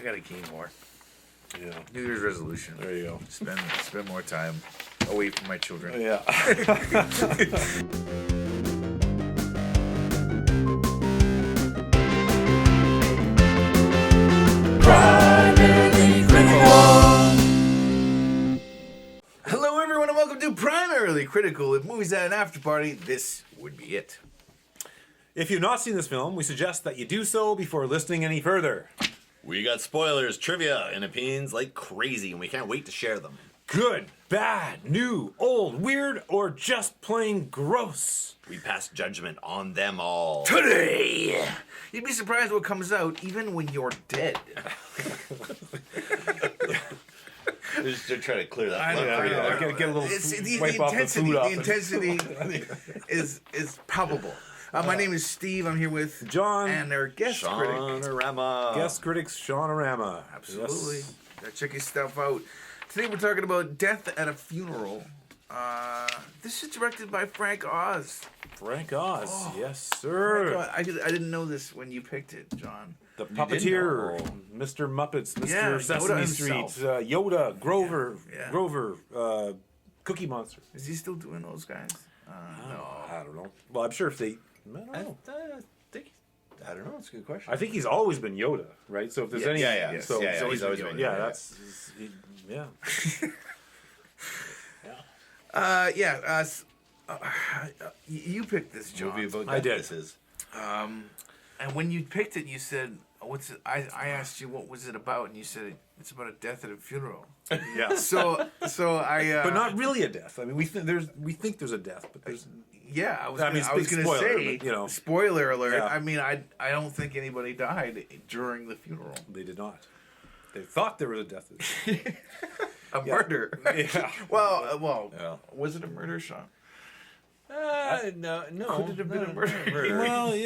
I gotta gain more. Yeah. New Year's resolution. There you go. Spend more time away from my children. Yeah. Primarily Critical. Hello, everyone, and welcome to Primarily Critical. If movies had an after party, this would be it. If you've not seen this film, we suggest that you do so before listening any further. We got spoilers, trivia, and opinions like crazy, and we can't wait to share them. Good, bad, new, old, weird, or just plain gross. We pass judgment on them all. Today, you'd be surprised what comes out even when you're dead. Just to try to clear that. I know. Get a little The wipe off the food off. the intensity is palpable. My name is Steve. I'm here with John and our guest critic. Shawn-a-rama. Guest critics, Shawn-a-rama. Absolutely. Yes. Gotta check his stuff out. Today we're talking about Death at a Funeral. This is directed by Frank Oz. Frank Oz. Oh. Yes, sir. I didn't know this when you picked it, John. The didn't puppeteer, know. Mr. Muppets, Mr. Yeah, Yoda Sesame Street, himself. Yoda, Grover, Yeah. Grover, Cookie Monster. Is he still doing those guys? No. I don't know. Well, I'm sure if they, I don't know. I don't know. It's a good question. I think he's always been Yoda, right? So if there's any, yeah. So Yeah, so he's always been yeah, Yoda, that's yeah. You picked this, John. movie about I death did. This is. And when you picked it, you said, "What's it?" I asked you what was it about, and you said it's about a death at a funeral. Yeah. So I. But not really a death. I mean, we think there's a death, but there's Yeah, I was I mean, going to spoiler, say, but, you know. spoiler alert. Yeah. I mean, I don't think anybody died during the funeral. they did not. They thought there was a death. A murder. Yeah. Well, Yeah. was it a murder, Sean? No. Could it have been a murder? Well,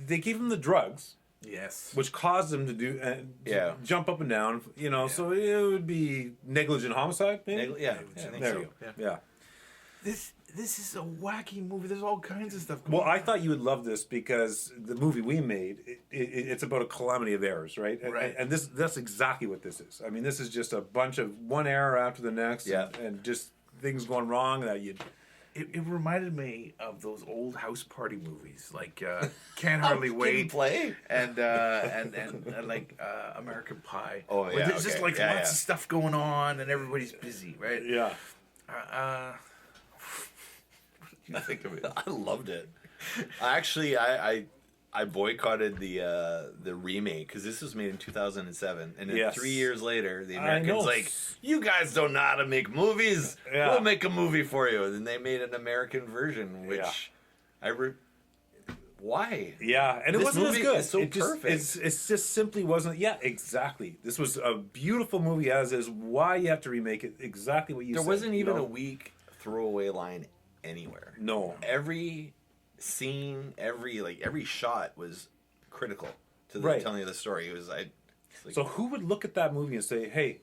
they gave him the drugs, Yes. which caused him to do Yeah. jump up and down. You know, so it would be negligent homicide. Maybe. Yeah, I think There so. you go. Yeah. This is a wacky movie. There's all kinds of stuff. Well, I thought you would love this because the movie we made, it's about a calamity of errors, right? Right. And that's exactly what this is. I mean, this is just a bunch of one error after the next, Yeah. and just things going wrong that you. It reminded me of those old house party movies, like Can't Hardly Kid Wait, Play. and like American Pie. Oh, Where yeah, there's just okay. like Yeah, lots yeah. of stuff going on, and everybody's busy, right? Yeah. What do you think of it? I loved it. I boycotted the remake because this was made in 2007, and then Yes. 3 years later, the I Americans know. like, you guys don't know how to make movies. Yeah. We'll make a movie for you. And then they made an American version, which why? Yeah, and it This wasn't as movie good. is so it just, perfect. It just simply wasn't. Yeah, exactly. This was a beautiful movie as is. Why you have to remake it? Exactly what you There said. wasn't even No. a weak throwaway line anywhere. No. Every scene, every shot was critical to the Right. telling of the story. It was it's like, So who would look at that movie and say, "Hey,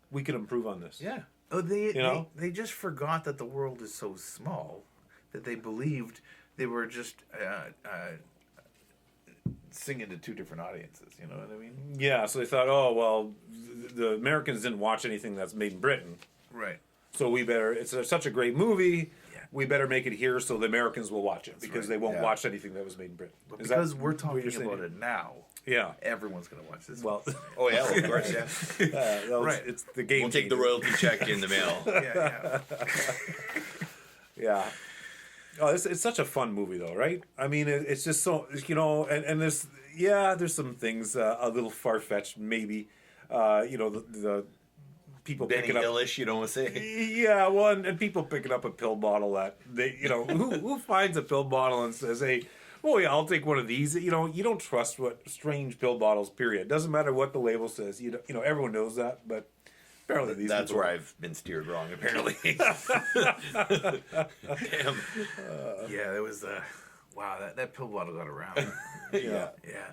we could improve on this"? yeah. Oh, You know? they just forgot that the world is so small that they believed they were just singing to two different audiences. You know what I mean? Yeah. So they thought, "Oh well, the Americans didn't watch anything that's made in Britain, Right. so we better. It's such a great movie. Yeah. We better make it here so the Americans will watch it because right. they won't Yeah. watch anything that was made in Britain." But Is because that we're what talking you're saying? about it now, Yeah. everyone's gonna watch this. Well, Oh yeah, well, of course, yeah. well, Right. It's the game. We'll take the changer. royalty check in the mail. yeah. Yeah. Oh, it's such a fun movie, though, right? I mean, it's just so, and there's some things a little far fetched, maybe. The people Benny picking up. Hillish, you don't want to say. Yeah, well, and people picking up a pill bottle that they, who finds a pill bottle and says, "Hey, oh yeah, I'll take one of these." You don't trust what strange pill bottles. Period. Doesn't matter what the label says. Everyone knows that, but apparently these. That's people- where I've been steered wrong, apparently. Damn. Yeah, there was wow, that pill bottle got around. Yeah. Yeah.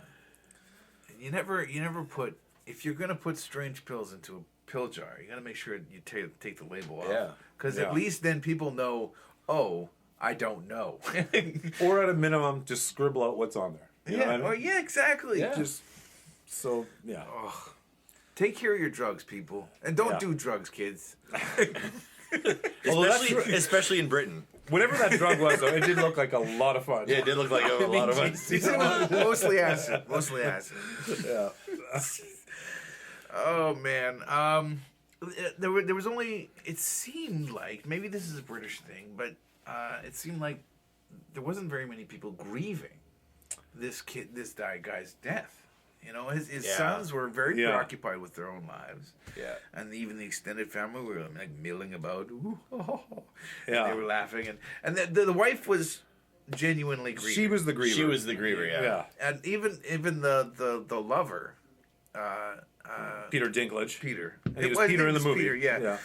And you never put, if you're gonna put strange pills into a pill jar, you gotta make sure you take the label off. Yeah. Because Yeah. at least then people know, oh, I don't know. Or at a minimum, just scribble out what's on there. You know what I mean? Yeah, exactly. Yeah. Just So yeah. Take care of your drugs, people, and don't Yeah. do drugs, kids. Especially in Britain. Whatever that drug was, though, it did look like a lot of fun. Yeah, it did look like a lot of fun. Mostly acid. Mostly acid. Yeah. Oh man. There was only. It seemed like maybe this is a British thing, but it seemed like there wasn't very many people grieving this guy's death. You know, his Yeah. sons were very Yeah. preoccupied with their own lives. Yeah. And even the extended family were like milling about. Ooh, oh. Yeah. And they were laughing, and the wife was genuinely grieving. She was the griever. She was the griever, yeah. Yeah. And even the lover, Peter Dinklage. Peter. And he was Peter in the movie. Peter, yeah.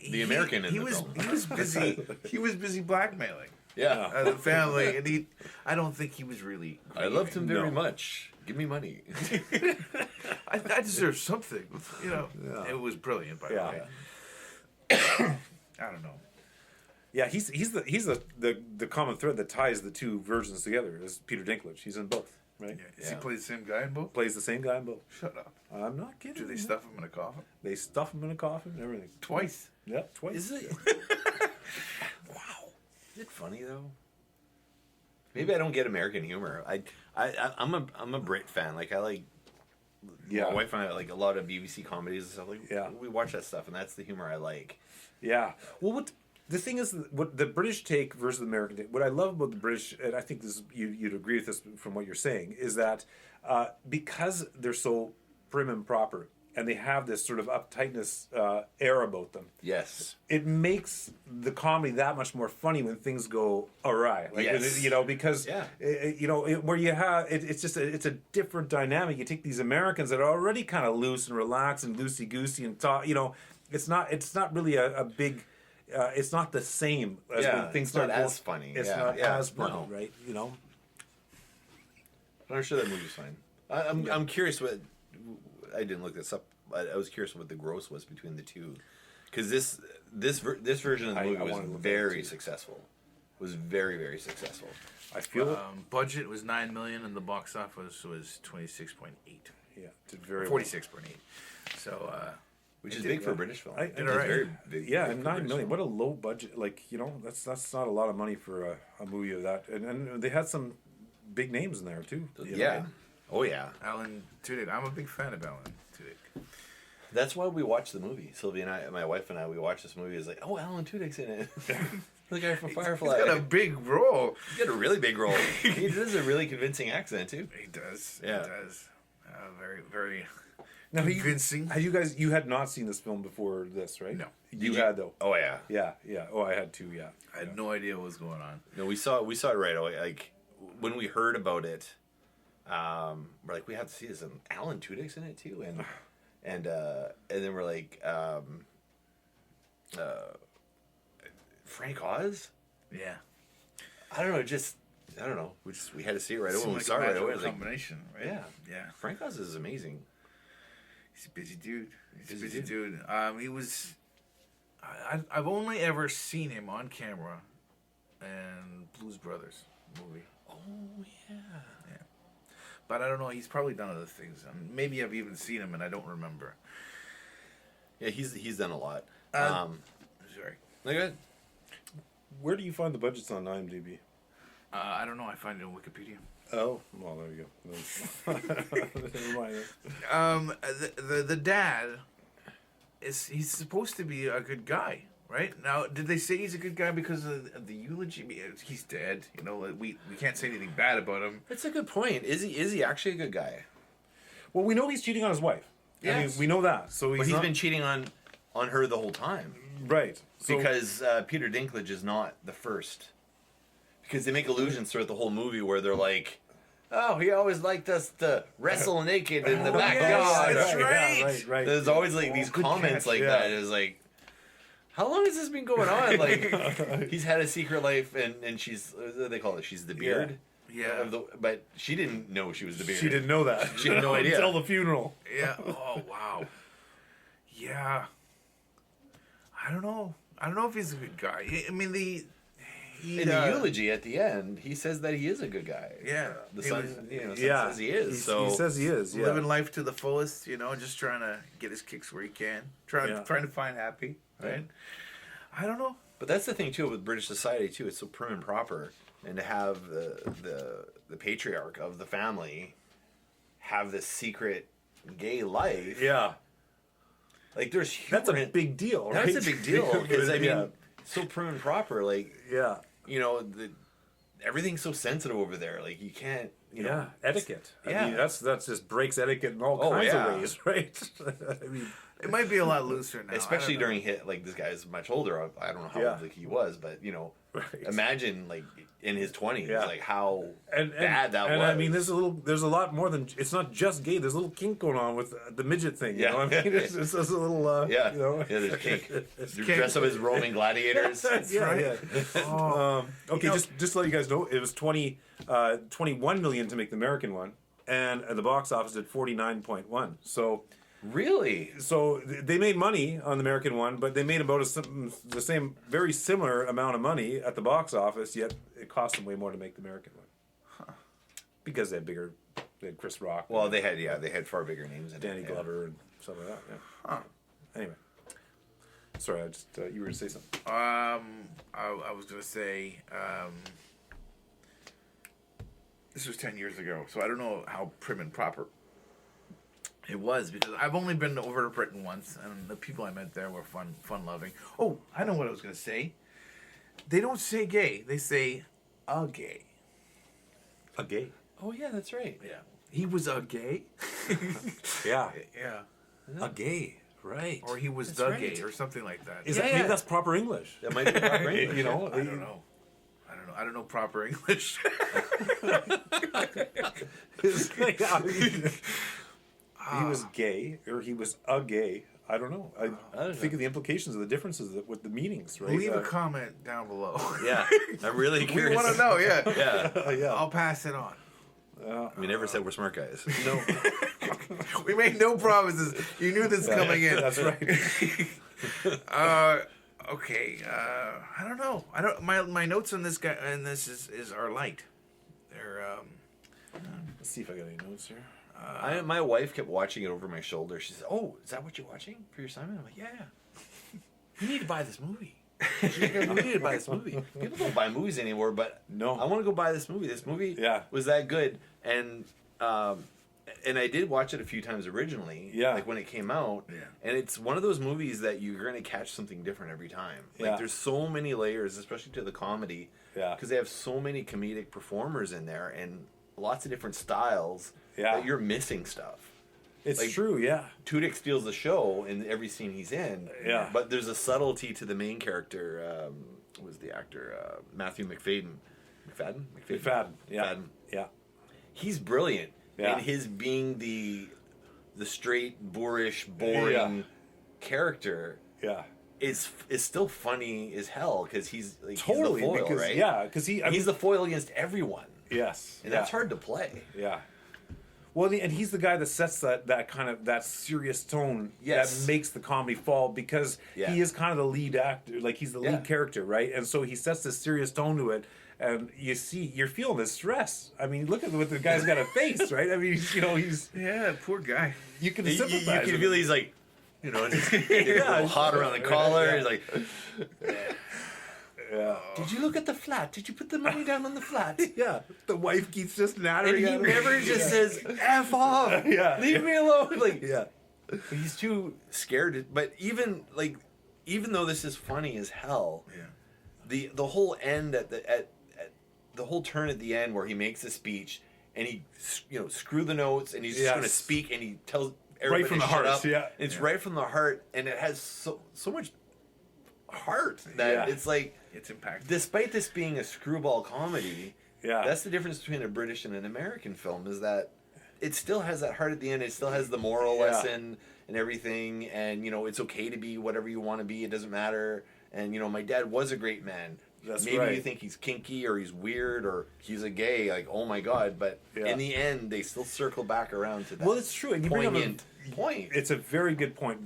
The American in he the was film. he was busy. He was busy blackmailing Yeah. the family, and I don't think he was really. I loved him grieving. very much. Give me money. I deserve something. You know, Yeah. it was brilliant. By the Yeah. way, I don't know. Yeah, he's the common thread that ties the two versions together is Peter Dinklage. He's in both, right? Yeah. Does he Yeah. play the same guy in both? Plays the same guy in both. Shut up. I'm not kidding. Mm-hmm. Do they stuff him in a coffin? They stuff him in a coffin and everything. Twice. Yeah, twice. Is it? Wow. Is it funny though? Maybe I don't get American humor. I'm a Brit fan. Like I like. Yeah. My wife and I like a lot of BBC comedies and stuff. Like Yeah. we watch that stuff, and that's the humor I like. Yeah. Well, what the thing is, what the British take versus the American take. What I love about the British, and I think this you'd agree with this from what you're saying, is that because they're so prim and proper, and they have this sort of uptightness air about them. Yes. It makes the comedy that much more funny when things go awry. Like, Yes. you know, because, Yeah. where you have, it's just, it's a different dynamic. You take these Americans that are already kind of loose and relaxed and loosey-goosey and talk, you know, it's not really a big, it's not the same as Yeah, when things it's not start as funny. It's Yeah, not yeah, as funny, no. right? You know? I'm sure that movie's fine. I'm curious what I didn't look this up. I was curious what the gross was between the two, because this version of the movie I was wanted to look at very it too. successful. Was very successful. I feel Budget was $9 million, and the box office was 26.8. yeah, did very 46.8. So, Which It is did, big for a yeah. British film. I- It it was alright. very big. yeah, big and for a 9 British million. film. What a low budget! Like, you know, that's not a lot of money for a movie of that. And they had some big names in there too. you know? Yeah. Oh yeah. Alan Tudyk. I'm a big fan of Alan Tudyk. That's why we watched the movie. Sylvia and I, my wife and I, we watched this movie. It's like, oh, Alan Tudyk's in it. The guy from Firefly. He's got a big role. He's got a really big role. He does a really convincing accent too. He does. Yeah. He does. Very, very Now, convincing. you had not seen this film before this, right? No. You had though. Oh yeah. Yeah. Oh, I had too. Yeah. I had no idea what was going on. No, we saw it right away. Like when we heard about it, we're like, we have to see this. And Alan Tudyk's in it too, and then we're like, Frank Oz. Yeah. I don't know. We had to see it right away. Seemed When we like saw a it right magical away. I was like, combination, right? yeah, Yeah. Frank Oz is amazing. He's a busy dude. He's a Busy busy dude. He was. I've only ever seen him on camera, and Blues Brothers movie. Oh yeah. But I don't know. He's probably done other things. Maybe I've even seen him and I don't remember. Yeah, he's done a lot. Sorry. Like that. Where do you find the budgets on IMDb? I don't know. I find it on Wikipedia. Oh, well, there you go. Never mind. The dad he's supposed to be a good guy, right? Now, did they say he's a good guy because of the eulogy? He's dead. You know, we can't say anything bad about him. That's a good point. Is he actually a good guy? Well, we know he's cheating on his wife. I mean, Yes. we know that. So But he's he's not, been cheating on her the whole time. right. So, Because Peter Dinklage is not the first. Because they make allusions throughout the whole movie where they're like, oh, he always liked us to wrestle naked in the backyard. that's right. Yeah, right. There's always like these good comments catch, like yeah. that. It's like, how long has this been going on? Like, he's had a secret life, and she's, what do they call it? She's the beard. Yeah. But she didn't know she was the beard. she didn't know that. She had no idea. Until the funeral. Yeah. Oh wow. Yeah. I don't know if he's a good guy. I mean, in the eulogy at the end, he says that he is a good guy. Yeah, The he son, was- son says he is. He says he is. Yeah. living life to the fullest, just trying to get his kicks where he can, trying to find happy, right? I don't know. But that's the thing too with British society too. It's so prim and proper, and to have the patriarch of the family have this secret gay life. Yeah. Like there's That's a humor in- big deal, right? That's a big deal because I mean, Yeah. so prim and proper. Like Yeah. everything's so sensitive over there. Like you can't. Etiquette. Yeah. I mean, that's just breaks etiquette in all Oh, kinds yeah. of ways, right? I mean, It might be a lot looser now. Especially I don't know. during hit, like this guy's much older. I don't know how Yeah. old like, he was, but right. imagine like in his 20s, Yeah. like how and bad that and was. I mean, there's a lot more than it's not just gay. There's a little kink going on with the midget thing. You Yeah. know what I mean? It's just a little. yeah, You know? yeah, there's kink. You kink. dress up as Roman gladiators. yeah, right. yeah. Oh, Okay, just to let you guys know, it was 21 million to make the American one, and at the box office at 49.1. So Really? they made money on the American one, but they made about the same, very similar amount of money at the box office. Yet it cost them way more to make the American one, because they had Chris Rock, Well, they had far bigger names than Danny yeah. Glover, and stuff like that. Yeah. Huh. Anyway, sorry, I just you were gonna say something. I was gonna say this was 10 years ago, so I don't know how prim and proper it was because I've only been over to Britain once, and the people I met there were fun loving. Oh, I know what I was gonna say. They don't say gay; they say a gay. A gay. Oh yeah, that's right. Yeah, he was a gay. Yeah. Yeah, A gay. Right. or he was That's the right. gay, or something like that. Is Yeah, that yeah. maybe that's proper English? That might be proper English. You know, I don't know. I don't know proper English. He was gay, or he was a gay. I don't know. I don't think know. of the implications of the differences with the meanings, right? Leave a comment down below. Yeah, I'm really We curious. want to know. Yeah, Yeah, yeah. I'll pass it on. we never said we're smart guys. No, We made no promises. You knew this coming in. that's right. Okay. I don't know. I don't. My notes on this guy and this are light. They're Let's see if I got any notes here. My wife kept watching it over my shoulder. She said, "Oh, is that what you're watching for your assignment?" I'm like, "Yeah." You need to buy this movie. You need to buy this movie. People don't buy movies anymore, but No. I want to go buy this movie. This movie Yeah. was that good, and I did watch it a few times originally. Yeah. like when it came out. Yeah. And it's one of those movies that you're going to catch something different every time. Like Yeah. there's so many layers, especially to the comedy. Yeah. Because they have so many comedic performers in there and lots of different styles. Yeah. That you're missing stuff. It's Like- true, yeah. Tudyk steals the show in every scene he's in. Yeah. But there's a subtlety to the main character. What was the actor? Matthew McFadden. McFadden? McFadden, yeah. McFadden. Yeah. He's brilliant. Yeah. And his being the straight, boorish, boring character Yeah. is still funny as hell because he's like Totally, he's the foil, because right? yeah, because He's the foil against everyone. yes, And yeah. that's hard to play. Yeah. Well, and he's the guy that sets that kind of that serious tone Yes. that makes the comedy fall because Yeah. he is kind of the lead actor, like he's the Yeah. lead character, right? And so he sets this serious tone to it, and you're feeling the stress. I mean, look at what the guy's got a face, right? I mean, he's yeah. Poor guy. you can You sympathize. can with feel him. he's like, just a little hot around the collar. Yeah. He's like, Yeah. did you look at the flat? Did you put the money down on the flat? Yeah, the wife keeps just And nattering he at him. never just says, F off. Yeah. Leave me alone. Like, Yeah, he's too scared. But even though this is funny as hell, Yeah. the whole end at the whole turn at the end where he makes a speech and he screw the notes and he's just Yes. going to speak and he tells everybody from the to shut heart, up. yeah. It's right from the heart and it has so much heart that Yeah. it's like, It's impactful. despite this being a screwball comedy, yeah. that's the difference between a British and an American film is that it still has that heart at the end. It still has the moral Yeah. lesson and everything. And, it's okay to be whatever you want to be. It doesn't matter. And, my dad was a great man. That's Maybe right. you think he's kinky or he's weird or he's a gay. Like, oh my God. But Yeah. in the end, they still circle back around to that. Well, it's true. And you bring up poignant point. It's a very good point.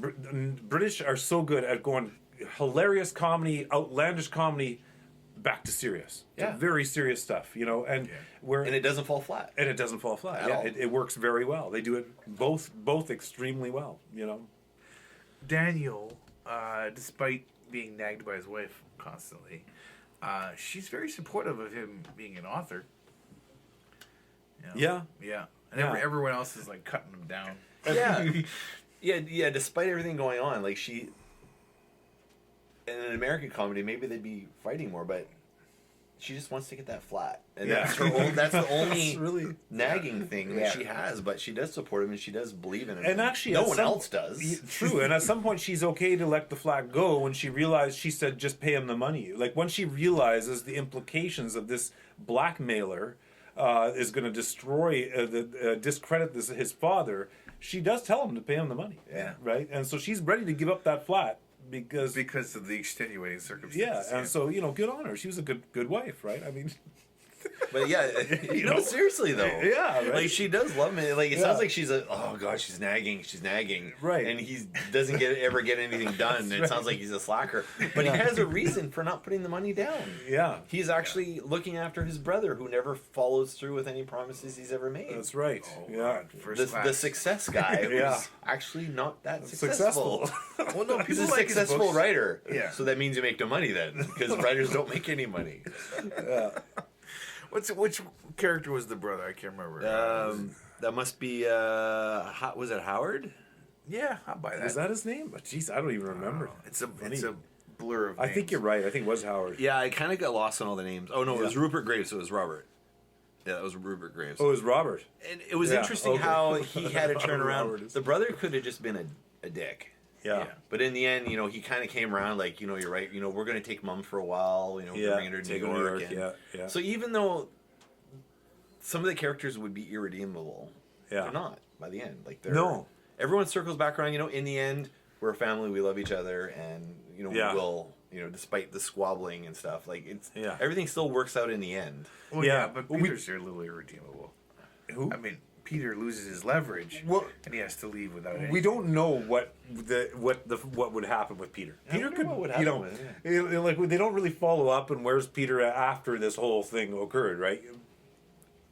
British are so good at going hilarious comedy, outlandish comedy. back to serious. Yeah. Very serious stuff, you know, and where And it doesn't fall flat. and it doesn't fall flat. At Yeah, all. it works very well. They do it both extremely well, you know. Daniel, despite being nagged by his wife constantly, she's very supportive of him being an author. You know? Yeah. Yeah. And Yeah. everyone else is like cutting him down. Yeah. Yeah, despite everything going on, like she in an American comedy, maybe they'd be fighting more, but she just wants to get that flat. And Yeah. that's the only That's really nagging thing that she has, but she does support him and she does believe in him. And actually, no at one some- else does. True, and at some point she's okay to let the flat go when she realized, she said, just pay him the money. Like when she realizes the implications of this blackmailer is going to destroy, discredit his father, she does tell him to pay him the money. Yeah. Right? And so she's ready to give up that flat because of the extenuating yeah, circumstances. and so, you know, good on her. She was a good wife, right? I mean, But yeah, know? seriously though. Yeah, right. Like she does love me. Like it Yeah. sounds like she's oh god, she's nagging, Right. and he doesn't ever get anything done. It sounds like he's a slacker, but he has a reason for not putting the money down. yeah, He's actually looking after his brother, who never follows through with any promises he's ever made. that's right. Oh, yeah. God, first class. The success guy, who's Yeah. actually not that Successful. successful. Well, no, He's people a like his successful books. writer. Yeah. So that means you make no money then, because writers don't make any money. Which character was the brother? I can't remember. That must be was it Howard? Yeah, I'll buy that. Was that his name? Jeez, I don't even remember. It's a Funny. blur of I names. think you're right. I think it was Howard. Yeah, I kind of got lost in all the names. Oh no, it was Yeah. Rupert Graves. So it was Robert. Yeah, that was Rupert Graves. Oh, it was Robert. And it was Yeah, interesting okay. how he had to turn Robert around. is- The brother could have just been a dick. Yeah. But in the end, you know, he kind of came around like, you know, you're right. You know, we're going to take Mom for a while. You know, we're Yeah, bringing her to take New her to New York. York, and- yeah. So even though some of the characters would be irredeemable, Yeah. they're not by the end. Like they're No. Everyone circles back around. You know, in the end, we're a family. We love each other, and you know, Yeah. we will. You know, despite the squabbling and stuff, like Yeah. everything still works out in the end. Well, Yeah, yeah, but we- Peter's a little irredeemable. Who? I mean, Peter loses his leverage, Well- and he has to leave without any. We don't know what would happen with Peter. I Peter wonder could, what would you know, happen like they don't really follow up on where's Peter after this whole thing occurred, right?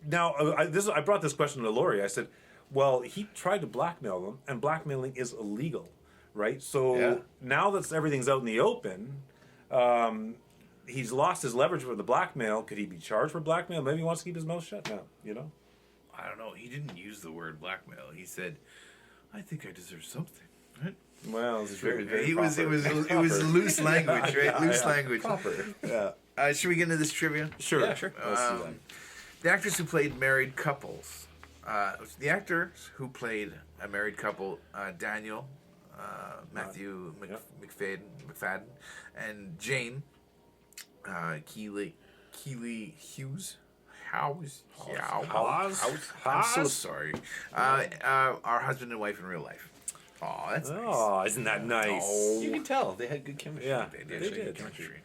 Now, I brought this question to Laurie. I said, well, he tried to blackmail them, and blackmailing is illegal, right? So Yeah. now that everything's out in the open, he's lost his leverage with the blackmail. Could he be charged for blackmail? Maybe he wants to keep his mouth shut now, you know? I don't know. He didn't use the word blackmail. He said, "I think I deserve something." Right? Well, it's Very, true. very It was proper. loose language, right? Yeah, Loose yeah. language. Proper. Yeah. Should we get into this trivia? Sure. Yeah, sure. Let's do that. The actors who played married couples. The actors who played a married couple, Daniel, Matthew McFadden, and Jane, Keely Hughes. Howes. I'm so sorry. Our husband and wife in real life. Oh, that's nice. Oh, isn't that nice? You can tell they had good chemistry. Yeah, They they did. did. Chemistry.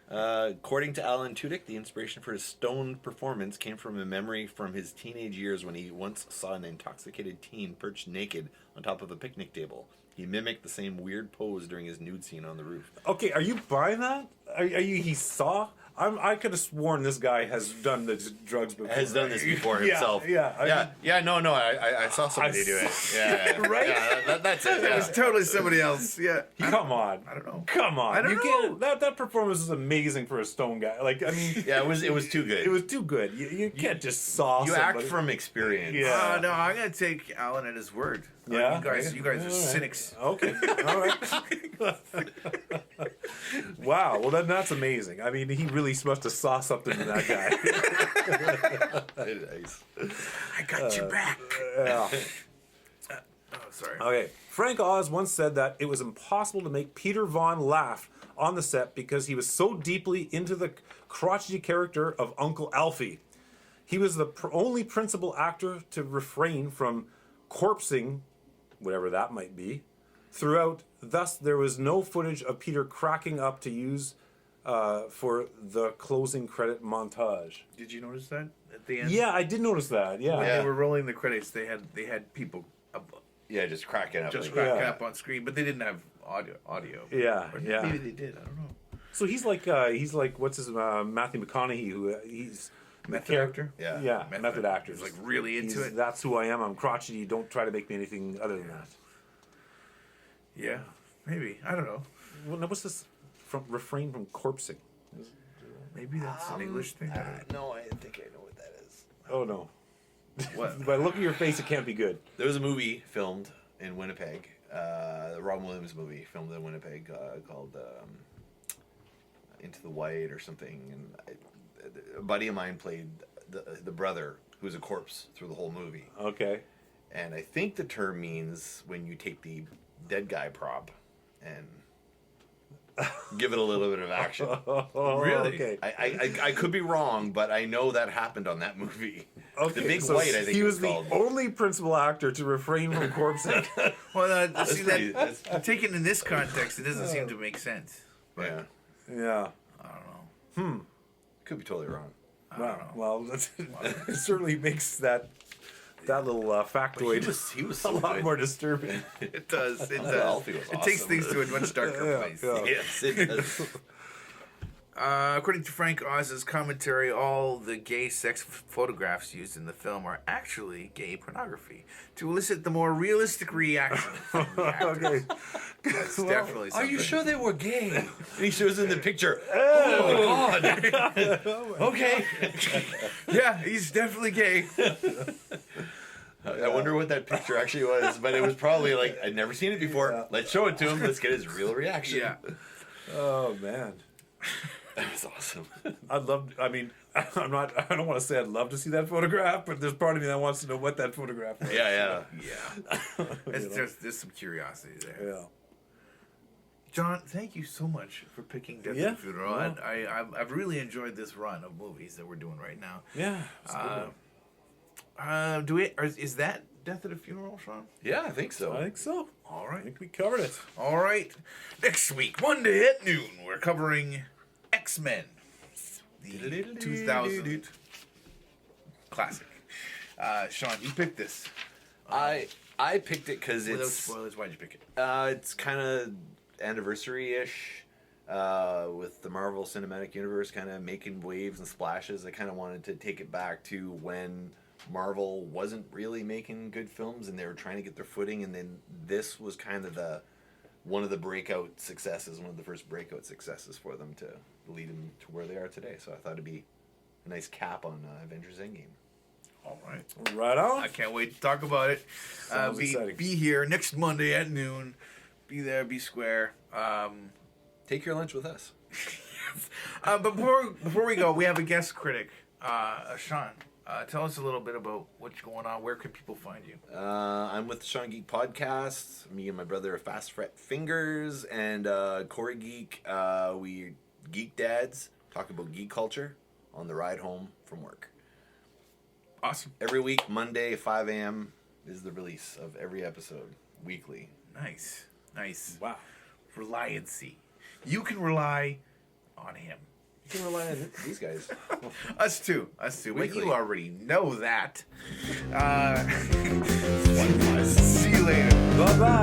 According to Alan Tudyk, the inspiration for his stoned performance came from a memory from his teenage years when he once saw an intoxicated teen perched naked on top of a picnic table. He mimicked the same weird pose during his nude scene on the roof. Okay, are you buying that? Are you? He saw. I could have sworn this guy has done the drugs before. Has done this before Yeah, himself. yeah, No. I saw somebody do it. Yeah, Right? Yeah, that's it. It Yeah. was totally somebody else. Yeah. Come on. I don't know. Come on. I don't you know. Can't, that performance is amazing for a stone guy. Like, I mean, Yeah, it was too good. it was too good. You can't just saw. You act somebody. from experience. Yeah. No, I'm gonna take Alan at his word. Yeah? You guys are All right. cynics. Okay. All right. Wow. Well, then that's amazing. I mean, he really must have saw something in that guy. Nice. I got your back. Yeah. Oh, sorry. Okay. Frank Oz once said that it was impossible to make Peter Vaughn laugh on the set because he was so deeply into the crotchety character of Uncle Alfie. He was the only principal actor to refrain from corpsing, whatever that might be, throughout. Thus, there was no footage of Peter cracking up to use for the closing credit montage. Did you notice that at the end? Yeah, I did notice that. Yeah. When Yeah. they were rolling the credits, they had people Yeah, just cracking up. just like, cracking Yeah. up on screen, but they didn't have audio. Yeah, Or yeah. maybe they did. I don't know. So he's like what's his Matthew McConaughey, who he's Method actor? Yeah. method actor. He's like really into it. That's who I am. I'm crotchety. Don't try to make me anything other than that. Yeah, maybe. I don't know. Well, now what's this? Refrain from corpsing. Maybe that's an English thing. No, I think I know what that is. Oh no! What? By look at your face, it can't be good. There was a movie filmed in Winnipeg, the Robin Williams movie filmed in Winnipeg called Into the White or something, and a buddy of mine played the brother who's a corpse through the whole movie. Okay. And I think the term means when you take the dead guy prop and give it a little bit of action. Really? Okay. I could be wrong, but I know that happened on that movie. Okay, The Big so White, I think he it was was called. the only principal actor to refrain from corpsing. Well, see pretty- that taken in this context, it doesn't seem to make sense. Yeah. Yeah. I don't know. Could be totally wrong. Well, it certainly makes that little factoid He was a so lot good. more disturbing. It does. It Alfie does. was It takes awesome. things to a much darker Yeah, place. yeah. Yes, it does. According to Frank Oz's commentary, all the gay sex photographs used in the film are actually gay pornography to elicit the more realistic reaction from the actors. Okay. That's definitely Are something. you sure they were gay? And he shows in the picture. Oh my god. Okay. Yeah, he's definitely gay. I wonder what that picture actually was, but it was probably like I'd never seen it before. Yeah. Let's show it to him. Let's get his real reaction. Yeah. Oh man. That was awesome. I'd love. I mean, I don't want to say I'd love to see that photograph, but there's part of me that wants to know what that photograph was. Yeah. Yeah. There's some curiosity there. Yeah. John, thank you so much for picking Death Yeah. at the Funeral. Well. I've really enjoyed this run of movies that we're doing right now. Yeah. It's a good one. Is that Death at a Funeral, Sean? Yeah, I think so. I think so. All I right. think we covered it. All right. Next week, Monday at noon, we're covering X-Men, the 2000 classic. Sean, you picked this. I picked it because Without it's spoilers, why'd you pick it? it's kind of anniversary-ish with the Marvel Cinematic Universe kind of making waves and splashes. I kind of wanted to take it back to when Marvel wasn't really making good films and they were trying to get their footing, and then this was kind of one of the breakout successes, one of the first breakout successes for them to lead them to where they are today. So I thought it'd be a nice cap on Avengers Endgame. All right. Right on. I can't wait to talk about it. Sounds exciting. Be here next Monday at noon. Be there, be square. Take your lunch with us. But before we go, we have a guest critic, Sean. Tell us a little bit about what's going on. Where can people find you? I'm with the Sean Geek Podcast. Me and my brother are Fast Fret Fingers and Corey Geek. We geek dads talk about geek culture on the ride home from work. Awesome. Every week, Monday, 5 a.m. is the release of every episode weekly. Nice. Wow. Reliancy. You can rely on him. You can rely on these guys. Us too. But Weekly. you already know that. See you later. Bye bye.